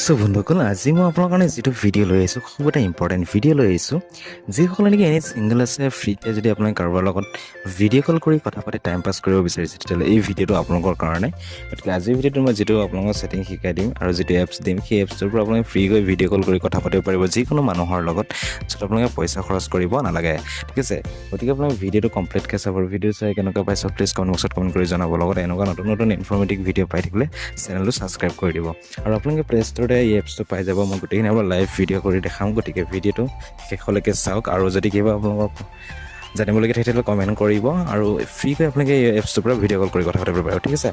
so বন্ধুসকল আজি মই আপোনাৰ কাৰণে যিটো ভিডিঅ' লৈ আহিছোঁ খুব এটা ইম্পৰ্টেণ্ট ভিডিঅ' লৈ আহিছোঁ যিসকলে নেকি এনে ছিংগল আছে ফ্ৰীতে যদি আপোনাৰ কাৰোবাৰ লগত ভিডিঅ' কল কৰি কথা পাতি টাইম পাছ কৰিব বিচাৰিছে তেতিয়াহ'লে এই ভিডিঅ'টো আপোনালোকৰ কাৰণে গতিকে আজিৰ ভিডিঅ'টো মই যিটো আপোনালোকৰ ছেটিং শিকাই দিম আৰু যিটো এপছ দিম সেই এপছটোৰ পৰা আপোনালোকে ফ্ৰীকৈ ভিডিঅ' কল কৰি কথা পাতিব পাৰিব যিকোনো মানুহৰ লগত য'ত আপোনালোকে পইচা খৰচ কৰিব নালাগে ঠিক আছে গতিকে আপোনালোকে ভিডিঅ'টো কমপ্লিটকৈ চাব ভিডিঅ' চাই কেনেকুৱা পাইছে প্লিজ কমেণ্ট বক্সত কমেণ্ট কৰি জনাব লগতে এনেকুৱা নতুন নতুন ইনফৰ্মেটিভ ভিডিঅ' পাই থাকিলে চেনেলটো ছাবস্ক্ৰাইব কৰি দিব আৰু আপোনালোকে প্লে ষ্ট'ৰতে এই এপছটো পাই যাব মই গোটেইখিনি আপোনাৰ লাইভ ভিডিঅ' কৰি দেখাম গতিকে ভিডিঅ'টো শেষলৈকে চাওক আৰু যদি কিবা আপোনালোকক জানিবলগীয়া তেতিয়াহ'লে কমেণ্ট কৰিব আৰু ফ্ৰীকৈ আপোনালোকে এই এপছটোৰ পৰা ভিডিঅ' কল কৰি কথা পাতিব পাৰিব ঠিক আছে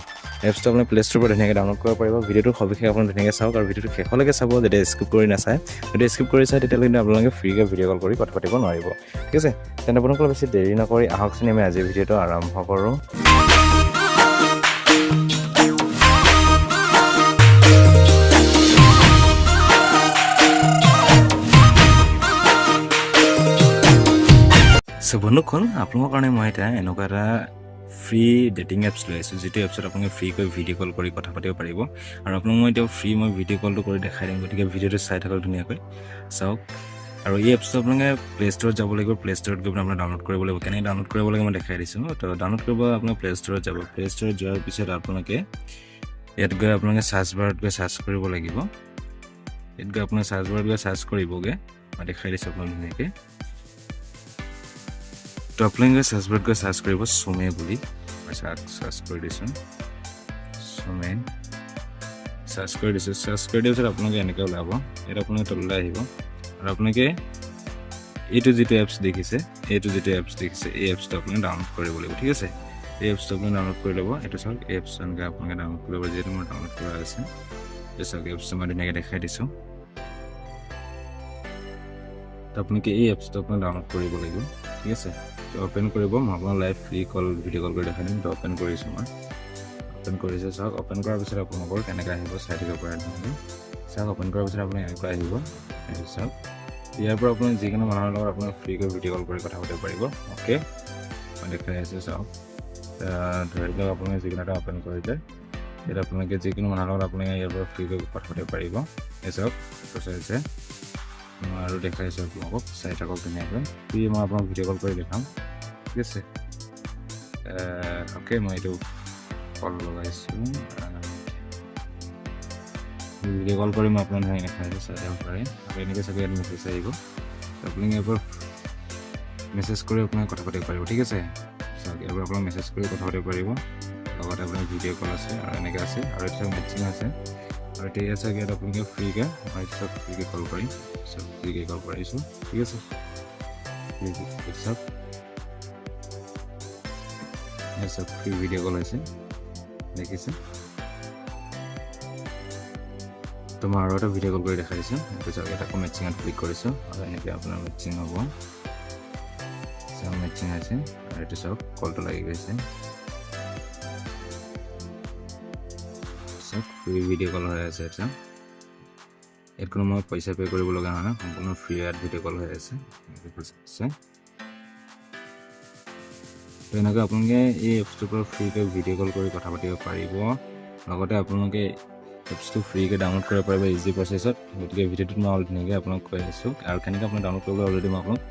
এপছটো আপুনি প্লে ষ্ট'ৰৰ পৰা ধুনীয়াকৈ ডাউনলোড কৰিব পাৰিব ভিডিঅ'টোৰ সবিশেষ আপুনি ধুনীয়াকৈ চাওক আৰু ভিডিঅ'টো শেষলৈকে চাব যেতিয়া স্কিপ কৰি নাচায় যদি স্কিপ কৰি চায় তেতিয়াহ'লে কিন্তু আপোনালোকে ফ্ৰীকৈ ভিডিঅ' কল কৰি কথা পাতিব নোৱাৰিব ঠিক আছে তেন্তে আপোনালোকে বেছি দেৰি নকৰি আহকচোন আমি আজিৰ ভিডিঅ'টো আৰম্ভ কৰোঁ সো বন্ধুসকল আপোনালোকৰ কাৰণে মই এতিয়া এনেকুৱা এটা ফ্ৰী ডেটিং এপছ লৈ আছোঁ যিটো এপছত আপোনালোকে ফ্ৰীকৈ ভিডিঅ' কল কৰি কথা পাতিব পাৰিব আৰু আপোনাক মই এতিয়া মই ভিডিঅ' কলটো কৰি দেখাই দিম গতিকে ভিডিঅ'টো চাই থাকক ধুনীয়াকৈ চাওক আৰু এই এপছটো আপোনালোকে প্লে ষ্ট'ৰত যাব লাগিব প্লে ষ্ট'ৰত গৈ আপোনাৰ ডাউনলোড কৰিব লাগিব কেনেকৈ ডাউনলোড কৰিব লাগে মই দেখাই দিছোঁ তো ডাউনলোড কৰিব আপোনাৰ প্লে ষ্ট'ৰত যাব প্লে ষ্ট'ৰত যোৱাৰ পিছত আপোনালোকে ইয়াত গৈ আপোনালোকে চাৰ্চ বাৰত গৈ চাৰ্চ কৰিব লাগিব ইয়াত গৈ আপোনাৰ চাৰ্চ বাৰত গৈ চাৰ্চ কৰিবগৈ মই দেখাই দিছোঁ আপোনাক ধুনীয়াকৈ তো আপোনালোকে চাৰ্চ বাৰত গৈ চাৰ্চ কৰিব চুমে বুলি মই চাৰ্চ কৰি দিছোঁ চুমে চাৰ্চ কৰি দিছোঁ চাৰ্চ কৰি দিয়াৰ পিছত আপোনালোকে এনেকৈ ওলাব ইয়াত আপোনালোকে তললৈ আহিব আৰু আপোনালোকে এইটো যিটো এপছ দেখিছে এই এপছটো আপোনালোকে ডাউনলোড কৰিব লাগিব ঠিক আছে এই এপছটো আপুনি ডাউনলোড কৰি ল'ব এইটো চাওক এই এপছটো এনেকৈ আপোনালোকে ডাউনলোড কৰিব যিহেতু মোৰ ডাউনলোড কৰা আছে এই চাওক এপছটো মই ধুনীয়াকৈ দেখাই দিছোঁ তো আপোনালোকে এই এপছটো আপুনি ডাউনলোড কৰিব লাগিব ঠিক আছে ওপেন কৰিব মই আপোনাৰ লাইভ ফ্ৰী কল ভিডিঅ' কল কৰি দেখাই দিম তো ওপেন কৰিছোঁ মই ওপেন কৰিছে চাওক ওপেন কৰাৰ পিছত আপোনালোকৰ কেনেকৈ আহিব চাই থাকিব পাৰে ধুনীয়াকৈ চাওক ওপেন কৰাৰ পিছত আপুনি এনেকুৱা আহিব চাওক ইয়াৰ পৰা আপুনি যিকোনো মানুহৰ লগত আপোনাৰ ফ্ৰীকৈ ভিডিঅ' কল কৰি কথা পাতিব পাৰিব অ'কে মই দেখাই আছোঁ চাওক ধৰি লওক আপুনি যিকোনো এটা ওপেন কৰিলে ইয়াত আপোনালোকে যিকোনো মানুহৰ লগত আপুনি ইয়াৰ পৰা ফ্ৰীকৈ কথা পাতিব পাৰিব এই চাওক চাইছে মই আৰু দেখাইছোঁ আপোনালোকক চাই থাকক ধুনীয়াকৈ মই আপোনাক ভিডিঅ' কল কৰি দেখাম ঠিক আছে অ'কে মই এইটো কল লগাইছোঁ ভিডিঅ' কল কৰি মই আপোনাক ধুনীয়াকৈ দেখাইছোঁ চাই থাকিব পাৰে আৰু এনেকৈ চাগে ইয়াত মেছেজ আহিব আপুনি ইয়াৰ পৰা মেছেজ কৰি আপোনাক কথা পাতিব পাৰিব ঠিক আছে চাওক ইয়াৰ পৰা আপোনাক মেছেজ কৰি কথা পাতিব পাৰিব লগতে আপোনাৰ ভিডিঅ' কল আছে আৰু এনেকৈ আছে আৰু এটা মেচিং আছে আৰু এতিয়া আছে ইয়াত আপোনালোকে ফ্ৰীকৈ মই চব ফ্ৰীকৈ কল কৰিম চব ফ্ৰীকৈ কল কৰিছোঁ ঠিক আছে চব ফ্ৰী ভিডিঅ' কল হৈছে দেখিছে তো মই আৰু এটা ভিডিঅ' কল কৰি দেখাই দিছোঁ চাওক ইয়াত আকৌ মেচিঙত ক্লিক কৰিছোঁ আৰু এনেকৈ আপোনাৰ মেচিং হ'ব চাওক মেচিং আছে আৰু এইটো চাওক কলটো লাগি গৈছে ফ্ৰী ভিডিঅ' কল হৈ আছে এটা ইয়াত কোনো মই পইচা পে' কৰিব লগা হোৱা নাই সম্পূৰ্ণ ফ্ৰী ইয়াত ভিডিঅ' কল হৈ আছে তো এনেকৈ আপোনালোকে এই এপছটোৰ পৰা ফ্ৰীকৈ ভিডিঅ' কল কৰি কথা পাতিব পাৰিব লগতে আপোনালোকে এপছটো ফ্ৰীকৈ ডাউনলোড কৰিব পাৰিব ইজি প্ৰচেছত গতিকে ভিডিঅ'টোত মই অলপ ধুনীয়াকৈ আপোনাক কৈ আছোঁ আৰু কেনেকৈ আপুনি ডাউনলোড কৰিব অলৰেডি মই আপোনাক